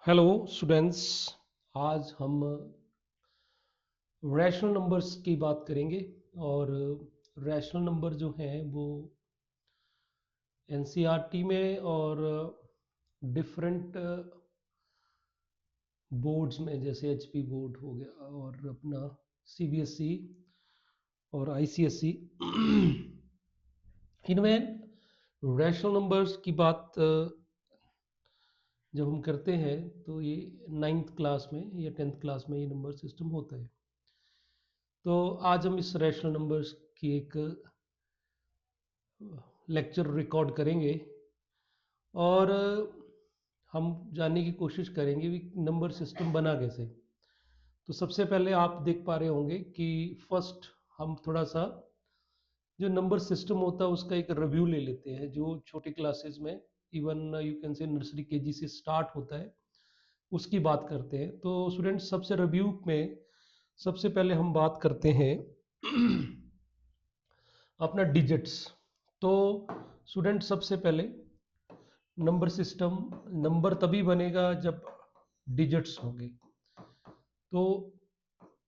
Hello students. आज हम rational numbers की बात करेंगे और रैशनल नंबर जो हैं वो एनसीईआरटी में और डिफरेंट बोर्ड्स में जैसे एचपी बोर्ड हो गया और अपना सीबीएसई और आईसीएसई इनमें रैशनल नंबर्स की बात जब हम करते हैं तो ये 9th क्लास में या 10th क्लास में ये नंबर सिस्टम होता है। तो आज हम इस रैशनल नंबर्स की एक लेक्चर रिकॉर्ड करेंगे और हम जानने की कोशिश करेंगे कि नंबर सिस्टम बना कैसे। तो सबसे पहले आप देख पा रहे होंगे कि फर्स्ट हम थोड़ा सा जो नंबर सिस्टम होता है उसका एक रिव्यू ले लेते हैं जो छोटी क्लासेस में इवन यू कैन से नर्सरी केजी से स्टार्ट होता है उसकी बात करते हैं। तो स्टूडेंट्स सबसे रिव्यू में सबसे पहले हम बात करते हैं अपना डिजिट्स। तो स्टूडेंट सबसे पहले नंबर सिस्टम नंबर तभी बनेगा जब डिजिट्स होंगे। तो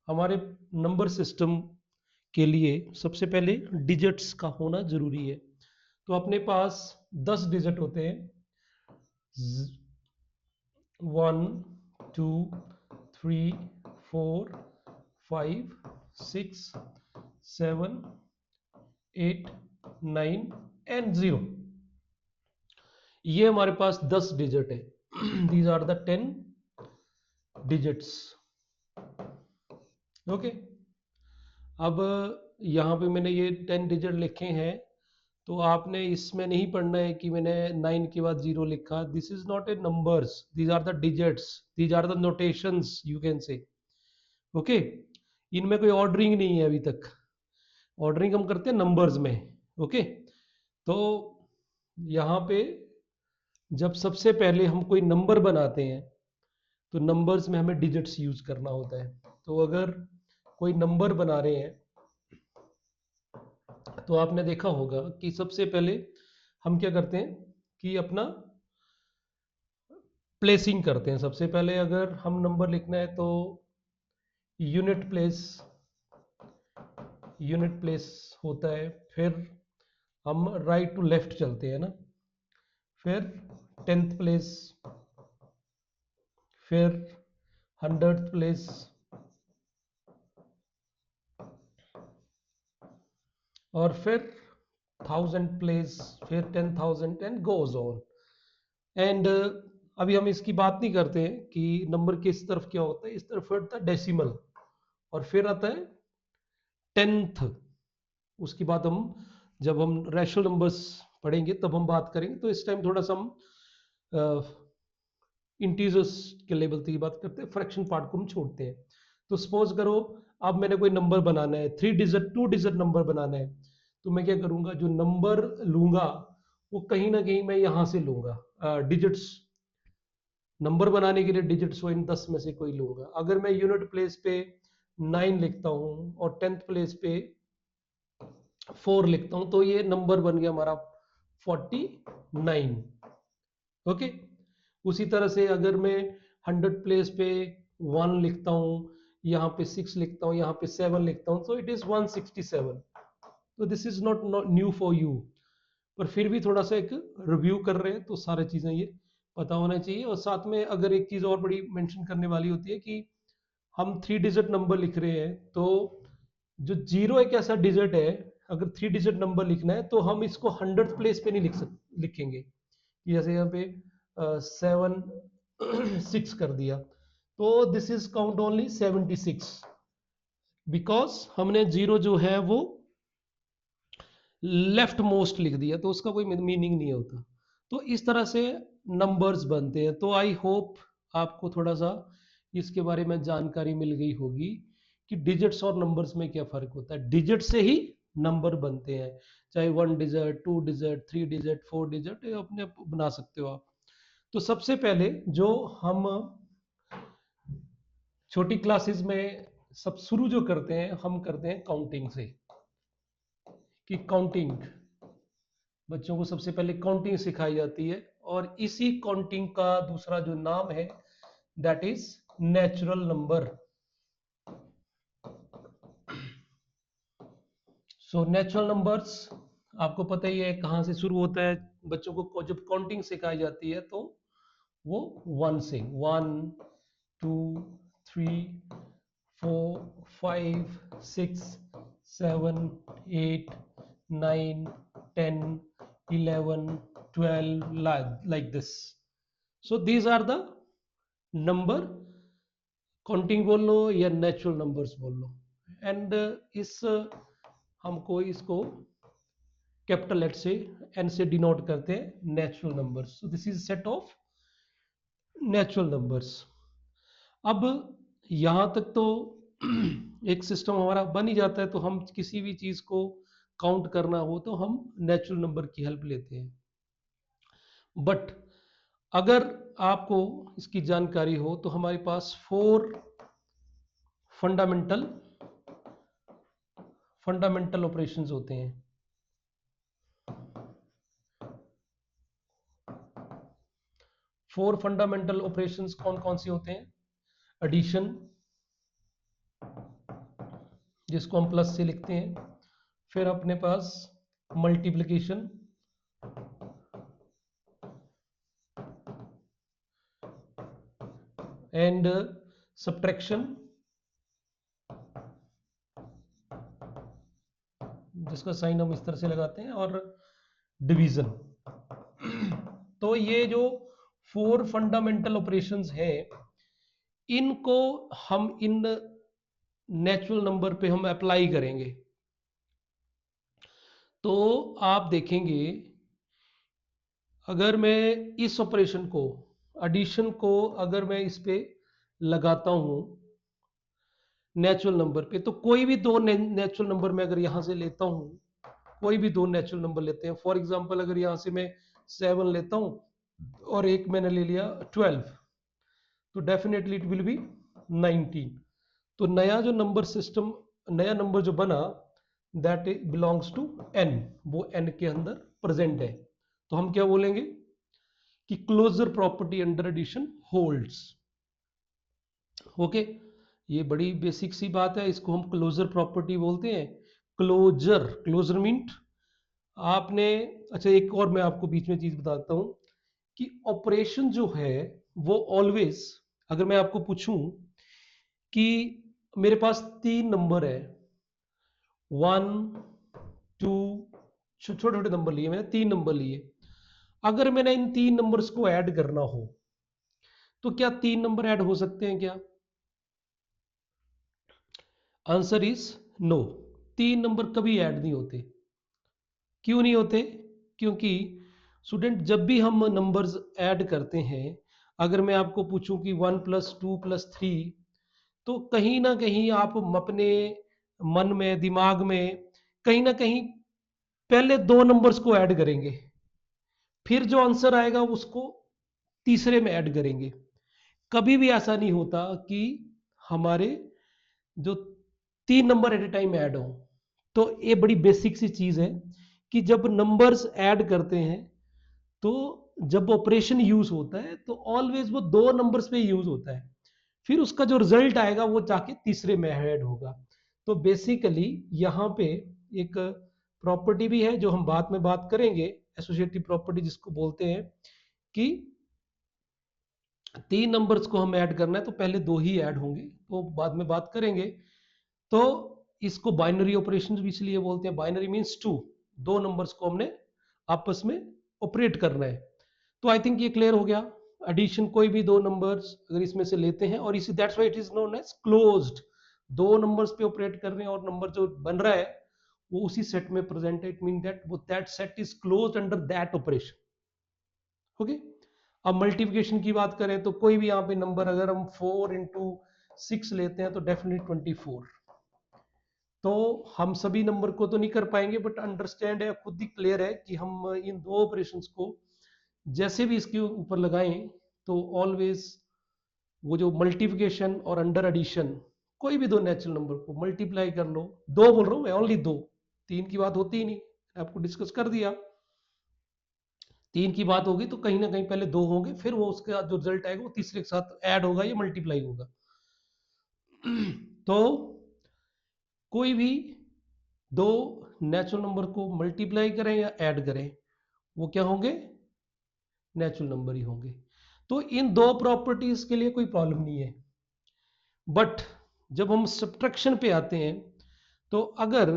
हमारे नंबर सिस्टम के लिए सबसे पहले डिजिट्स का होना जरूरी है। तो अपने पास 10 डिजिट होते हैं, 1 2 3 4 5 6 7 8 9 एंड 0। ये हमारे पास 10 डिजिट है। These are the 10 digits. Okay, अब यहाँ पे मैंने ये 10 डिजिट लिखे हैं तो आपने इसमें नहीं पढ़ना है कि मैंने 9 के बाद 0 लिखा। This is not a numbers, these are the digits, these are the notations you can say. Okay, इनमें कोई ऑर्डरिंग नहीं है अभी तक। ऑर्डरिंग हम करते हैं नंबर्स में। ओके, तो यहाँ पे जब सबसे पहले हम कोई नंबर बनाते हैं तो नंबर्स में हमें डिजिट्स यूज करना होता है। तो अगर कोई नंबर बना रहे हैं तो आपने देखा होगा कि सबसे पहले हम क्या करते हैं कि अपना प्लेसिंग करते हैं। सबसे पहले अगर हम नंबर लिखना है तो यूनिट प्लेस, यूनिट प्लेस होता है। फिर हम राइट टू लेफ्ट चलते हैं ना, फिर 10th प्लेस, फिर 100th प्लेस, और फिर 1000 प्लेस, फिर 10,000 एंड गोज ऑन। एंड अभी हम इसकी बात नहीं करते हैं कि नंबर के इस तरफ क्या होता है, इस तरफ होता है डेसिमल और फिर आता है 10th। उसकी बात हम जब हम रैशनल नंबर्स पढ़ेंगे तब हम बात करेंगे। तो इस टाइम थोड़ा सा हम इंटीजर्स के लेवल की बात करते हैं, फ्रैक्शन पार्ट को हम छोड़ते हैं। तो सपोज करो अब मैंने कोई नंबर बनाना है, 3 डिजिट 2 डिजिट नंबर बनाना है, तो मैं क्या करूंगा, जो नंबर लूंगा वो कहीं ना कहीं मैं यहां से लूंगा। डिजिट्स नंबर बनाने के लिए डिजिट्स वो इन 10 में से कोई लूंगा। अगर मैं यूनिट प्लेस पे 9 लिखता हूं और 10th प्लेस पे 4 लिखता हूं तो ये नंबर बन गया हमारा 49। ओके, उसी तरह से अगर मैं 100 प्लेस पे 1 लिखता हूं, यहाँ पे 6 लिखता हूं, यहाँ पे 7 लिखता हूं, तो इट इज 167। तो this is not new for you, पर फिर भी थोड़ा सा एक रिव्यू कर रहे हैं तो सारी चीजें ये पता होना चाहिए। और साथ में अगर एक चीज और बड़ी मेंशन करने वाली होती है कि हम 3 डिजिट नंबर लिख रहे हैं तो जो 0 एक ऐसा डिजिट है, अगर 3 डिजिट नंबर लिखना है तो हम इसको 100th प्लेस पे नहीं लिखेंगे कि जैसे यहाँ पे 7 6 कर दिया तो this is count only 76, because हमने 0 जो है वो लेफ्ट मोस्ट लिख दिया तो उसका कोई मीनिंग नहीं होता। तो इस तरह से नंबर्स बनते हैं। तो आई होप आपको थोड़ा सा इसके बारे में जानकारी मिल गई होगी कि डिजिट्स और नंबर्स में क्या फर्क होता है। डिजिट से ही नंबर बनते हैं, चाहे 1 डिजिट 2 डिजिट 3 डिजिट 4 डिजिट अपने बना सकते हो आप। तो सबसे पहले जो हम छोटी क्लासेस में सब शुरू जो करते हैं हम करते हैं काउंटिंग से, कि काउंटिंग बच्चों को सबसे पहले काउंटिंग सिखाई जाती है और इसी काउंटिंग का दूसरा जो नाम है that is natural number. So natural numbers आपको पता ही है कहाँ से शुरू होता है। बच्चों को जब काउंटिंग सिखाई जाती है तो वो 1 से 1 2 3 4 5 6 7 8 9 10 11 12 like this. So these are the number, counting बोल लो या नेचुरल नंबर्स बोल लो। एंड इस हमको इसको कैपिटल लेटर से एन से डिनोट करते हैं natural numbers. So this is set of natural numbers. अब यहां तक तो एक सिस्टम हमारा बन ही जाता है। तो हम किसी भी चीज को काउंट करना हो तो हम नेचुरल नंबर की हेल्प लेते हैं। बट अगर आपको इसकी जानकारी हो तो हमारे पास 4 फंडामेंटल ऑपरेशंस होते हैं। 4 फंडामेंटल ऑपरेशंस कौन कौन से होते हैं? एडिशन, जिसको हम प्लस से लिखते हैं। फिर अपने पास मल्टीप्लिकेशन, एंड सब्ट्रैक्शन, जिसका साइन हम इस तरह से लगाते हैं, और डिवीजन। तो ये जो 4 फंडामेंटल ऑपरेशंस हैं, इनको हम इन नेचुरल नंबर पे हम अप्लाई करेंगे। तो आप देखेंगे अगर मैं इस ऑपरेशन को, एडिशन को, अगर मैं इस पे लगाता हूं नेचुरल नंबर पे, तो कोई भी दो नेचुरल नंबर में अगर यहां से लेता हूं, कोई भी दो नेचुरल नंबर लेते हैं, फॉर एग्जांपल अगर यहां से मैं 7 लेता हूं और एक मैंने ले लिया 12, तो डेफिनेटली इट विल बी 19। तो नया जो नंबर सिस्टम, नया नंबर जो बना, दैट बिलोंग्स टू n, वो n के अंदर प्रेजेंट है। तो हम क्या बोलेंगे कि closure property under addition holds. Okay, ये बड़ी बेसिक सी बात है, इसको हम क्लोजर प्रॉपर्टी बोलते हैं। क्लोजर, क्लोजर मीन आपने, अच्छा एक और मैं आपको बीच में चीज बताता हूं कि ऑपरेशन जो है वो ऑलवेज, अगर मैं आपको पूछूं कि मेरे पास 3 नंबर है, 1 2, छोटे छोटे नंबर लिए मैंने, 3 नंबर लिए, अगर मैंने इन 3 नंबर्स को ऐड करना हो तो क्या 3 नंबर ऐड हो सकते हैं क्या? आंसर इज नो, 3 नंबर कभी ऐड नहीं होते। क्यों नहीं होते? क्योंकि स्टूडेंट जब भी हम नंबर्स ऐड करते हैं, अगर मैं आपको पूछूं कि 1 + 2 + 3, तो कहीं ना कहीं आप अपने मन में, दिमाग में कहीं ना कहीं पहले 2 नंबर्स को ऐड करेंगे, फिर जो आंसर आएगा उसको तीसरे में ऐड करेंगे। कभी भी ऐसा नहीं होता कि हमारे जो 3 number at a time add हो। तो ये बड़ी बेसिक सी चीज है कि जब नंबर्स ऐड करते हैं, तो जब ऑपरेशन यूज होता है तो ऑलवेज वो 2 नंबर्स पे यूज होता है, फिर उसका जो रिजल्ट आएगा वो जाके तीसरे में ऐड होगा। तो बेसिकली यहाँ पे एक प्रॉपर्टी भी है जो हम बाद में बात करेंगे, एसोसिएटिव प्रॉपर्टी जिसको बोलते हैं, कि 3 नंबर्स को हम ऐड करना है तो पहले 2 ही ऐड होंगे, तो बाद में बात करेंगे। तो इसको बाइनरी ऑपरेशन भी इसलिए बोलते हैं, बाइनरी मीन्स 2, 2 नंबर्स को हमने आपस में ऑपरेट करना है। तो आई थिंक ये क्लियर हो गया। एडिशन, कोई भी 2 नंबर्स अगर इसमें से लेते हैं, और इसी that's why it is known as closed, 2 numbers पे ऑपरेट कर रहे हैं और नंबर जो बन रहा है वो उसी सेट में प्रेजेंट है, इट मीन दैट वो that set is closed under that operation. Okay, अब मल्टीप्लिकेशन की बात करें तो कोई भी यहाँ पे नंबर अगर हम 4 × 6 लेते हैं तो डेफिनेटली 24। तो हम सभी नंबर को तो नहीं कर पाएंगे, बट अंडरस्टैंड है, खुद ही क्लियर है कि हम इन 2 ऑपरेशंस को जैसे भी इसके ऊपर लगाएं तो ऑलवेज वो जो मल्टीप्लिकेशन और अंडर एडिशन, कोई भी 2 नेचुरल नंबर को मल्टीप्लाई कर लो, 2 बोल रहा हूं मैं, ओनली 2, 3 की बात होती ही नहीं, आपको डिस्कस कर दिया। 3 की बात होगी तो कहीं ना कहीं पहले 2 होंगे, फिर वो उसका जो रिजल्ट आएगा वो तीसरे के साथ ऐड होगा या मल्टीप्लाई होगा। तो कोई भी दो नेचुरल नंबर को मल्टीप्लाई करें या ऐड करें, वो क्या होंगे? नेचुरल नंबर ही होंगे। तो इन दो प्रॉपर्टीज के लिए कोई प्रॉब्लम नहीं है। बट जब हम सब्ट्रैक्शन पे आते हैं, तो अगर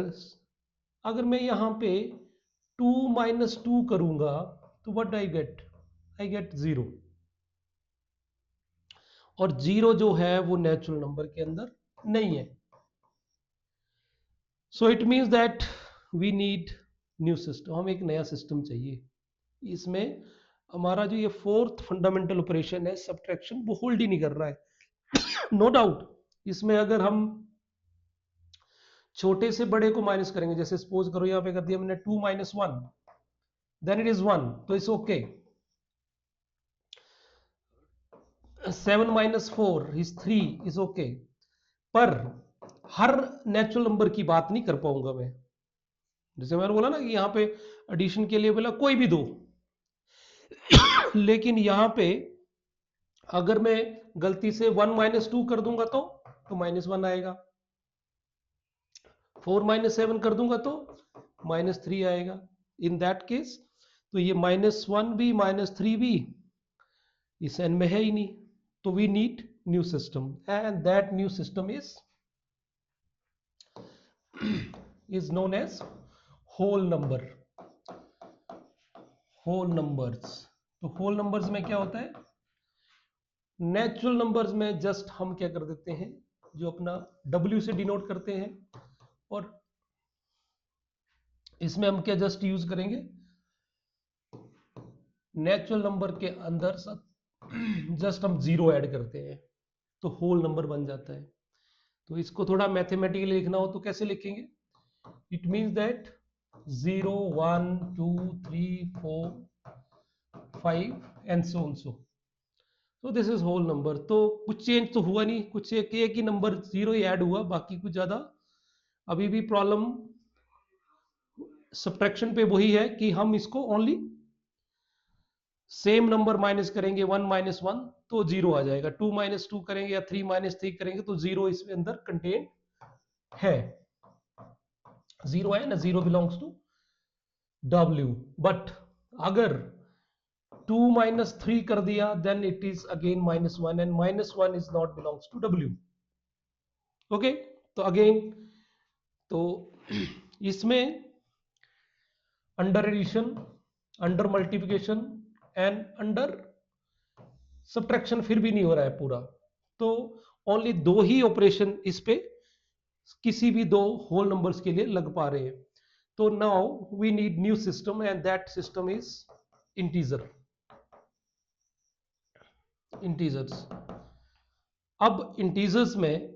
अगर मैं यहां पे 2 - 2 करूंगा तो what I get? I get 0। और 0 जो है वो नेचुरल नंबर के अंदर नहीं है। So it means that we need new system. हमें एक नया सिस्टम चाहिए। इसमें हमारा जो ये फोर्थ फंडामेंटल ऑपरेशन है सब्ट्रैक्शन, वो होल्ड ही नहीं कर रहा है। नो डाउट इसमें अगर हम छोटे से बड़े को माइनस करेंगे, जैसे सपोज करो यहां पे कर दिया मैंने 2 - 1 देन इट इज 1, तो it's okay. 7 - 4 is 3, is okay. पर हर नेचुरल नंबर की बात नहीं कर पाऊंगा मैं। जैसे मैंने बोला ना कि यहाँ पे एडिशन के लिए बोला कोई भी दो, लेकिन यहाँ पे अगर मैं गलती से 1 - 2 कर दूंगा तो -1 आएगा। 4 - 7 कर दूंगा तो -3 आएगा। इन दैट केस तो ये -1 भी -3 भी इस एन में है ही नहीं। तो we need new system, and that new system is known as whole number, whole numbers। तो whole numbers में क्या होता है? नेचुरल नंबर्स में जस्ट हम क्या कर देते हैं, जो अपना W से डिनोट करते हैं, और इसमें हम क्या जस्ट यूज करेंगे, नेचुरल नंबर के अंदर जस्ट हम 0 ऐड करते हैं तो होल नंबर बन जाता है। तो इसको थोड़ा मैथमेटिकली लिखना हो तो कैसे लिखेंगे? It means that 0 1 2 3 4 5 and so on so. तो दिस इज होल नंबर। तो कुछ चेंज तो हुआ नहीं, कुछ एक ही नंबर 0 ही ऐड हुआ, बाकी कुछ ज्यादा अभी भी प्रॉब्लम सब्ट्रैक्शन पे वही है कि हम इसको ओनली सेम नंबर माइनस करेंगे। 1 - 1 तो 0 आ जाएगा, 2 - 2 करेंगे या 3 - 3 करेंगे तो 0 इसमें अंदर कंटेन है। 0 है ना, 0 बिलोंग्स टू W। बट अगर 2 - 3 कर दिया then it is again -1, and -1 is not belongs to W। Okay, तो अगेन तो इसमें under addition, under multiplication and under subtraction फिर भी नहीं हो रहा है पूरा। तो ओनली दो ही ऑपरेशन इस पे किसी भी दो होल नंबर्स के लिए लग पा रहे हैं। तो now we need new system, and that system is integer, integers. अब इंटीजर्स में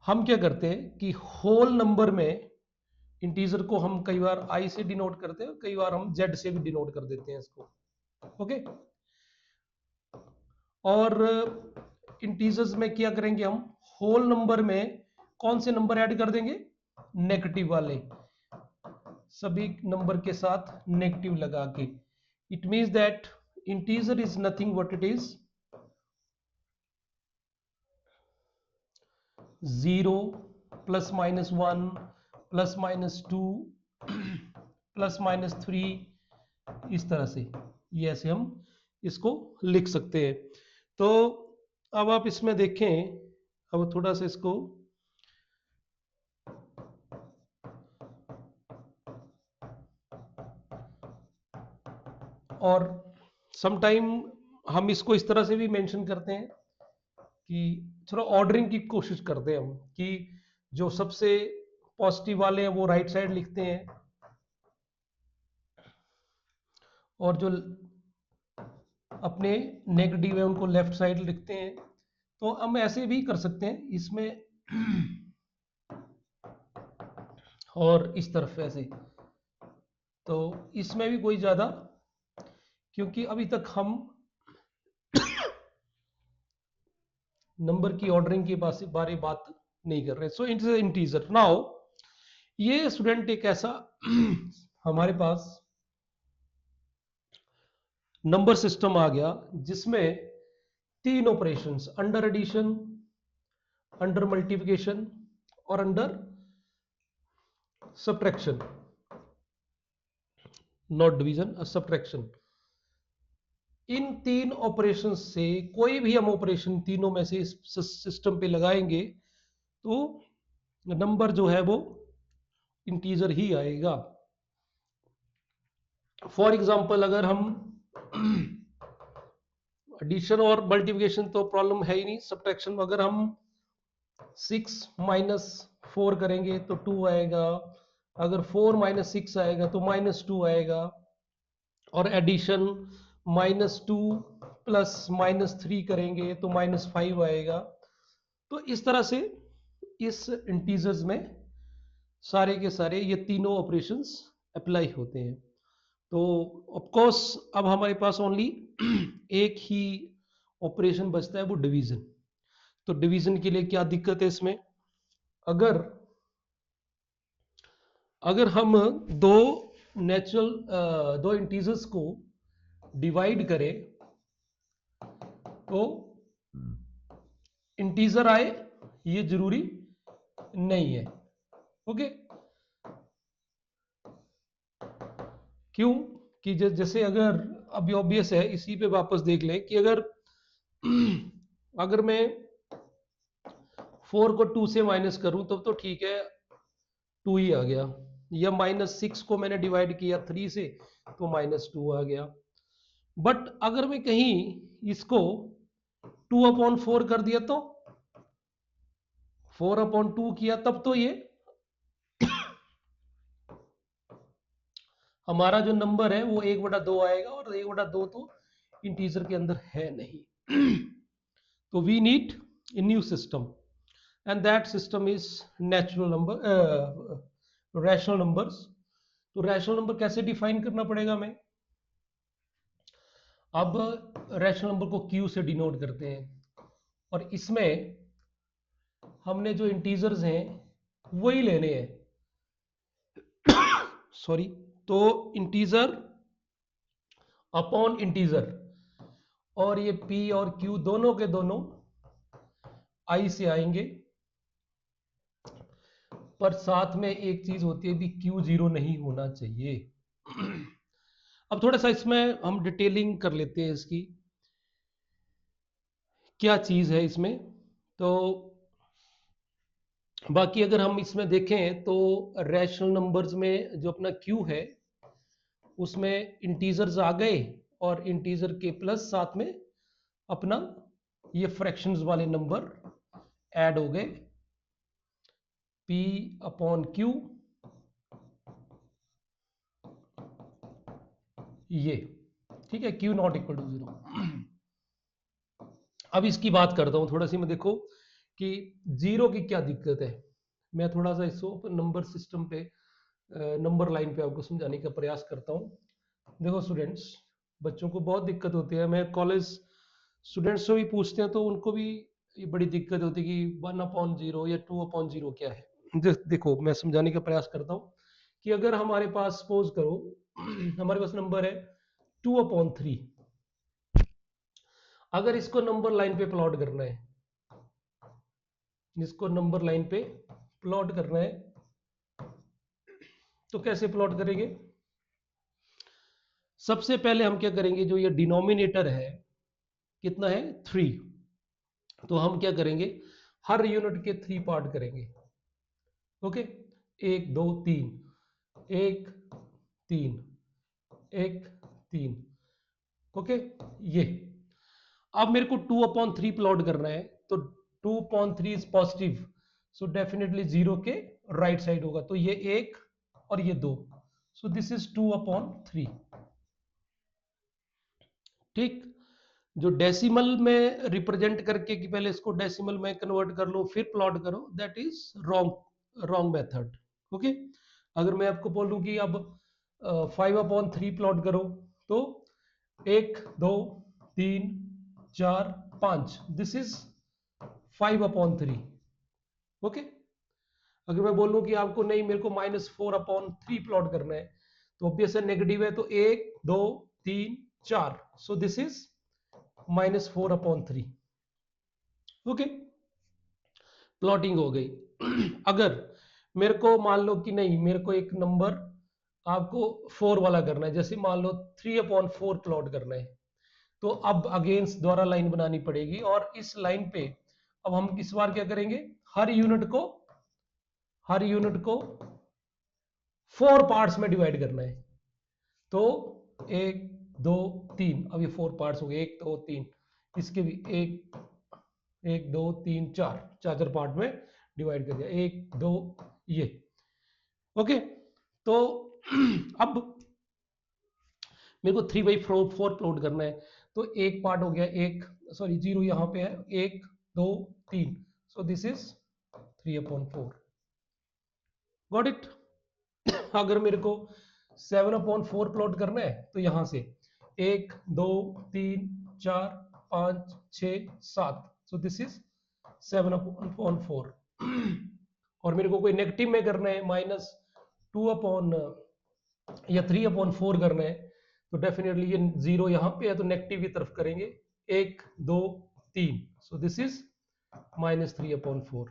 हम क्या करते हैं कि होल नंबर में इंटीजर को हम कई बार i से डिनोट करते हैं, कई बार हम z से भी डिनोट कर देते हैं इसको। ओके, और इंटीजर्स में क्या करेंगे हम, होल नंबर में कौन से नंबर ऐड कर देंगे? नेगेटिव वाले, सभी नंबर के साथ नेगेटिव लगा के। It means that integer is nothing what it is 0 +-1 +-2 +-3, इस तरह से ये ऐसे हम इसको लिख सकते हैं। तो अब आप इसमें देखें, अब थोड़ा सा इसको और समटाइम हम इसको इस तरह से भी मेंशन करते हैं कि थोड़ा ऑर्डरिंग की कोशिश करते हैं हम, कि जो सबसे पॉजिटिव वाले हैं वो राइट साइड लिखते हैं, और जो अपने नेगेटिव है उनको लेफ्ट साइड लिखते हैं। तो हम ऐसे भी कर सकते हैं इसमें, और इस तरफ ऐसे। तो इसमें भी कोई ज्यादा, क्योंकि अभी तक हम नंबर की ऑर्डरिंग के बारे बात नहीं कर रहे। So it is integer. Now ये स्टूडेंट एक ऐसा हमारे पास नंबर सिस्टम आ गया जिसमें 3 operations, under addition, under multiplication और under subtraction, not division, subtraction. इन 3 ऑपरेशन से कोई भी हम ऑपरेशन तीनों में से इस सिस्टम पे लगाएंगे तो नंबर जो है वो इंटीजर ही आएगा। फॉर एग्जांपल अगर हम एडिशन और मल्टीप्लिकेशन तो प्रॉब्लम है ही नहीं, सब्ट्रैक्शन अगर हम 6 माइनस 4 करेंगे तो 2 आएगा, अगर 4 माइनस 6 आएगा तो -2 आएगा, और एडिशन -2 प्लस -3 करेंगे तो -5 आएगा। तो इस तरह से इस इंटीजर्स में सारे के सारे ये तीनों ऑपरेशंस अप्लाई होते हैं। तो ऑफ कोर्स अब हमारे पास ओनली एक ही ऑपरेशन बचता है, वो डिवीजन। तो डिवीजन के लिए क्या दिक्कत है इसमें, अगर अगर हम दो इंटीजर्स को डिवाइड करें तो इंटीजर आए ये जरूरी नहीं है। ओके, क्यों कि जैसे अगर अभी ऑब्वियस है, इसी पे वापस देख लें कि अगर अगर मैं 4 को 2 से माइनस करूं तब तो ठीक है, 2 ही आ गया, या -6 को मैंने डिवाइड किया 3 से तो -2 आ गया। बट अगर मैं कहीं इसको 2/4 कर दिया तो 4/2 किया तब तो ये हमारा जो नंबर है वो 1/2 आएगा, और 1/2 तो इंटीजर के अंदर है नहीं। तो we need a new system and that system is natural number, rational numbers. तो रैशनल नंबर कैसे डिफाइन करना पड़ेगा हमें, अब रैशनल नंबर को क्यू से डिनोट करते हैं, और इसमें हमने जो इंटीजर्स हैं वही लेने हैं। सॉरी, तो इंटीजर अपॉन इंटीजर, और ये p और q दोनों के दोनों i से आएंगे, पर साथ में एक चीज होती है भी q 0 नहीं होना चाहिए। अब थोड़ा सा इसमें हम डिटेलिंग कर लेते हैं इसकी, क्या चीज है इसमें। तो बाकी अगर हम इसमें देखें तो रैशनल नंबर्स में जो अपना q है उसमें इंटीजर्स आ गए, और इंटीजर के प्लस साथ में अपना ये फ्रैक्शंस वाले नंबर ऐड हो गए, p/q, ये ठीक है, q नॉट इक्वल टू 0। अब इसकी बात करता हूं थोड़ा सी, मैं देखो कि 0 की क्या दिक्कत है। मैं थोड़ा सा इसको नंबर सिस्टम पे, नंबर लाइन पे आपको समझाने का प्रयास करता हूं। देखो स्टूडेंट्स, बच्चों को बहुत दिक्कत होती है, मैं कॉलेज स्टूडेंट्स से भी पूछते हैं तो उनको भी ये बड़ी दिक्कत होती है कि 1/0 या 2/0 क्या है। देखो मैं समझाने का प्रयास करता हूँ कि अगर हमारे पास सपोज करो हमारे पास नंबर है 2/3, अगर इसको नंबर लाइन पे प्लॉट करना है, इसको नंबर लाइन पे प्लॉट करना है तो कैसे प्लॉट करेंगे। सबसे पहले हम क्या करेंगे, जो ये डिनोमिनेटर है कितना है 3, तो हम क्या करेंगे हर यूनिट के 3 पार्ट करेंगे। ओके, 1 2 3, 1 3, 1 3। ओके, ये अब मेरे को 2/3 प्लॉट करना है, तो 2/3 इज पॉजिटिव, सो डेफिनेटली 0 के राइट साइड होगा, तो ये 1 और ये 2, सो दिस इज 2/3। ठीक, जो डेसिमल में रिप्रेजेंट करके कि पहले इसको डेसिमल में कन्वर्ट कर लो फिर प्लॉट करो, that is wrong method. Okay, अगर मैं आपको बोलूं कि अब 5/3 प्लॉट करो तो 1 2 3 4 5, दिस इज 5/3। ओके, अगर मैं बोलूं कि आपको नहीं मेरे को -4/3 प्लॉट करना है, तो ऑब्वियस है नेगेटिव है, तो 1 2 3 4, सो दिस इज -4/3। ओके, प्लॉटिंग हो गई। अगर मेरे को मान लो कि नहीं, मेरे को एक नंबर आपको 4 वाला करना है, जैसे मान लो 3/4 प्लॉट करना है, तो अब अगेंस्ट द्वारा लाइन बनानी पड़ेगी, और इस लाइन पे अब हम इस बार क्या करेंगे, हर यूनिट को 4 पार्ट्स में डिवाइड करना है। तो 1 2 3, अब ये 4 पार्ट्स हो गए, 1 2 3, इसके भी 1 1 2 3 4, 4 पार्ट में डिवाइड कर दिया, 1 2 ये। ओके, तो अब मेरे को 3/4 प्लॉट करना है, तो एक पार्ट हो गया, एक सॉरी 0 यहाँ पे है, 1 2 3, सो दिस इज 3/4। Got it. अगर मेरे को 7/4 प्लॉट करना है, तो यहां से 1 2 3 4 5 6 7, सो दिस इज 7/4। और मेरे को कोई नेगेटिव में करना है, -2 अपॉन या 3/4 करना है, तो डेफिनेटली ये 0 यहाँ पे है, तो नेगेटिव की तरफ करेंगे, 1 2 3, सो दिस इज -3/4।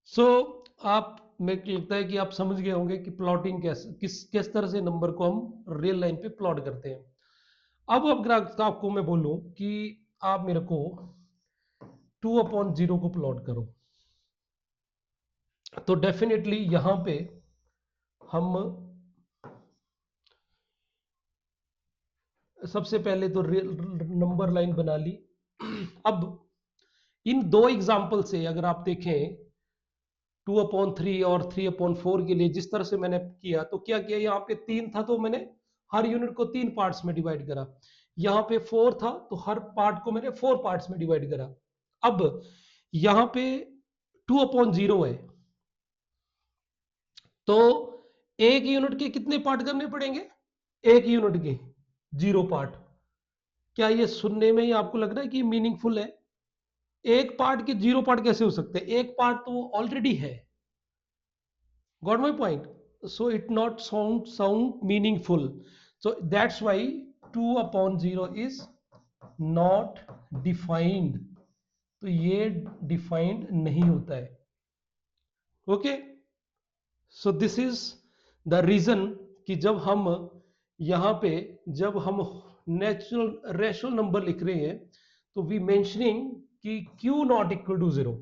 सो आप, मेरे को लगता है कि आप समझ गए होंगे कि प्लॉटिंग कैसे, किस तरह से नंबर को हम रियल लाइन पे प्लॉट करते हैं। अब अगर आपको मैं बोलूं कि आप मेरे को 2/0 को प्लॉट करो, तो डेफिनेटली यहां पे हम सबसे पहले तो नंबर लाइन बना ली। अब इन दो एग्जाम्पल से अगर आप देखें, 2/3 और 3/4 के लिए जिस तरह से मैंने किया, तो क्या किया, यहाँ पे 3 था तो मैंने हर यूनिट को 3 पार्ट्स में डिवाइड करा, यहाँ पे 4 था तो हर पार्ट को मैंने 4 पार्ट्स में डिवाइड करा। अब यहाँ पे 2/0 है, तो एक यूनिट के कितने पार्ट करने पड़ेंगे, एक यूनिट के 0 पार्ट। क्या ये सुनने में ही आपको लग रहा है कि मीनिंगफुल है? एक पार्ट के 0 पार्ट कैसे हो सकते हैं, एक पार्ट तो ऑलरेडी है। Got my point? So it not sound meaningful. So that's why 2/0 is not defined. तो ये डिफाइंड नहीं होता है। Okay, so this is the reason कि जब हम यहाँ पे, जब हम नेचुरल रेशनल नंबर लिख रहे हैं, तो वी मेंशनिंग कि Q नॉट इक्वल टू 0।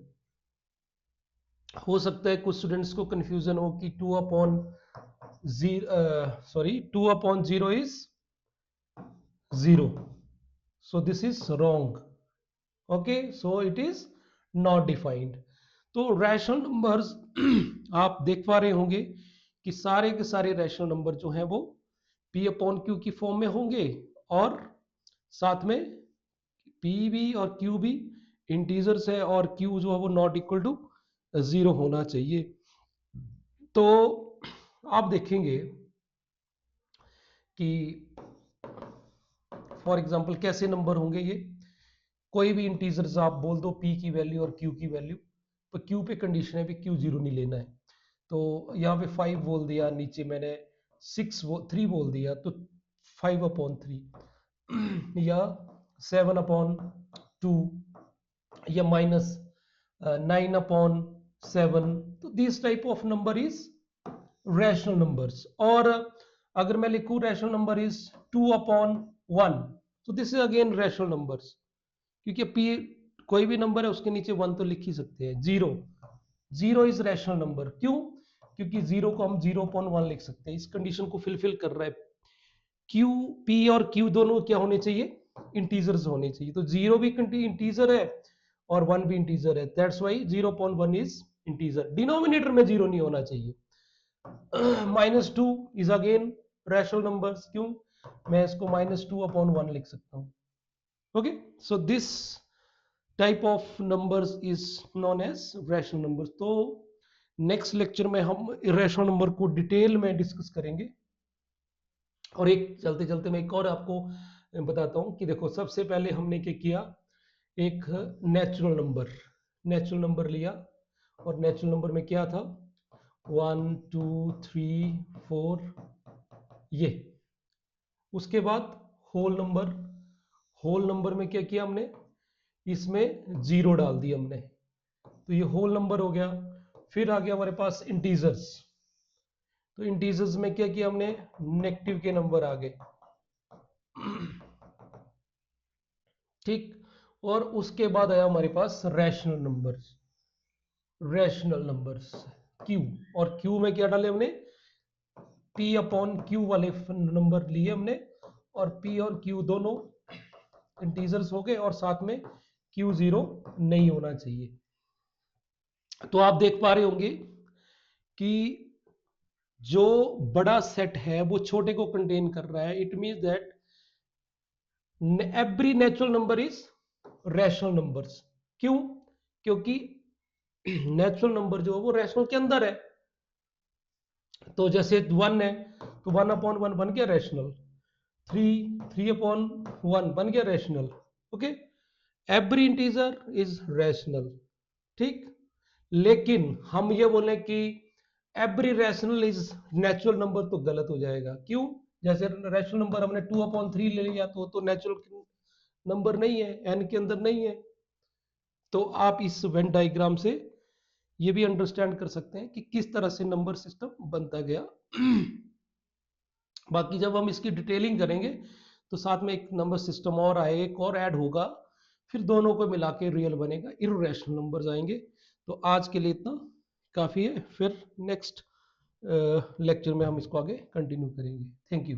हो सकता है कुछ स्टूडेंट्स को कंफ्यूजन हो कि 2/0 is 0, so this is wrong. Okay, so it is not defined. तो रैशनल नंबर्स आप देख पा रहे होंगे कि सारे के सारे रैशनल नंबर जो हैं वो P/Q की फॉर्म में होंगे, और साथ में P भी और Q भी इंटीजर्स है, और Q जो है वो नॉट इक्वल टू 0 होना चाहिए। तो आप देखेंगे कि फॉर एग्जांपल कैसे नंबर होंगे ये, कोई भी इंटीजर्स आप बोल दो P की वैल्यू और Q की वैल्यू, तो Q पे कंडीशन है भी Q 0 नहीं लेना है, तो यहाँ पे 5 बोल दिया, नीचे मैंने 3 बोल दिया, तो 5/3 या 7/2 या -9/7, तो this type of number is rational numbers. और अगर मैं लिखूं रैशनल नंबर इज 2/1, तो this is again rational numbers, क्योंकि P कोई भी नंबर है उसके नीचे 1 तो लिख ही सकते हैं। 0 इज रैशनल नंबर, क्यों? क्योंकि 0 को हम 0/1 लिख सकते हैं, इस कंडीशन को फिलफिल कर रहा है। Q, P और Q दोनों क्या होने चाहिए, इंटीजर्स होने चाहिए, तो 0 भी इंटीजर है और 1 भी इंटीजर है, that's why 0/1 is integer. Denominator में 0 नहीं होना चाहिए। -2 इज अगेन रैशनल नंबर्स, क्यों? मैं इसको -2/1 लिख सकता हूं। Okay, so this type of numbers is known as rational numbers. तो नेक्स्ट लेक्चर में हम इरेशनल नंबर को डिटेल में डिस्कस करेंगे। और एक चलते चलते मैं एक और आपको बताता हूं कि देखो, सबसे पहले हमने क्या किया, एक नेचुरल नंबर लिया, और नेचुरल नंबर में क्या था, 1 2 3 4 ये, उसके बाद होल नंबर में क्या किया हमने, इसमें जीरो डाल दिया हमने, तो ये होल नंबर हो गया। फिर आ गया हमारे पास इंटीजर्स, तो इंटीजर्स में क्या किया हमने, नेगेटिव के नंबर आ गए, ठीक। और उसके बाद आया हमारे पास रैशनल नंबर्स क्यू, और क्यू में क्या डाले हमने, पी अपॉन क्यू वाले नंबर लिए हमने, और पी और क्यू दोनों इंटीजर्स हो गए, और साथ में क्यू जीरो नहीं होना चाहिए। तो आप देख पा रहे होंगे कि जो बड़ा सेट है वो छोटे को कंटेन कर रहा है। It means that every natural number is rational numbers. क्यों? क्योंकि नेचुरल नंबर जो है वो रैशनल के अंदर है। तो जैसे 1 है तो 1/1 बन गया रैशनल, 3/1 बन गया rational. Okay, every integer is rational, ठीक। लेकिन हम ये बोले कि every rational is natural number, तो गलत हो जाएगा। क्यों? जैसे रैशनल नंबर हमने 2/3 ले लिया तो नेचुरल नंबर नहीं है, एन के अंदर नहीं है। तो आप इस वेन डायग्राम से ये भी अंडरस्टैंड कर सकते हैं कि किस तरह से नंबर सिस्टम बनता गया। बाकी जब हम इसकी डिटेलिंग करेंगे तो साथ में एक नंबर सिस्टम और आएगा, एक और ऐड होगा, फिर दोनों को मिला के रियल बनेगा, इर्रेशनल नंबर्स आएंगे। तो आज के लिए इतना काफ़ी है, फिर नेक्स्ट लेक्चर में हम इसको आगे कंटिन्यू करेंगे। Thank you.